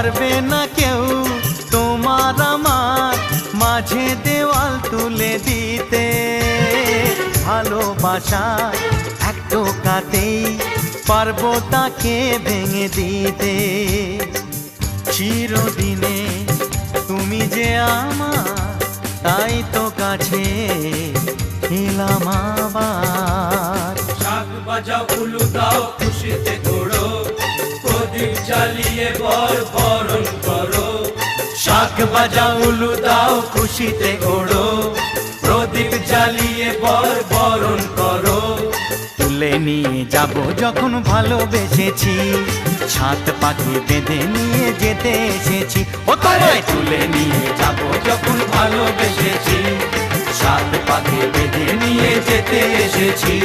পারবে না কেউ তোমার আমার মাঝে দেওয়াল তুলে দিতে। ভালোবাসা এক টোকাতেই পারবো তাকে ভেঙে দিতে। চিরদিনে তুমি যে আমার, তাই তো কাছে এলাম আবার। শাক বাজাও উলু দাও খুশিতে ঘোড়ো, প্রদীপ জ্বালিয়ে বরণ করো। শাক বাজাও উলু দাও খুশিতে ওড়ো, প্রদীপ জ্বালিয়ে বরণ করো। তুলে নিয়ে যাব যখন ভালোবেসেছি, ছাত পাখি বেঁধে নিয়ে যেতে এসেছি। ও তোমায় তুলে নিয়ে যাব যখন ভালোবেসেছি, সাত পাখি বেঁধে নিয়ে যেতে এসেছি।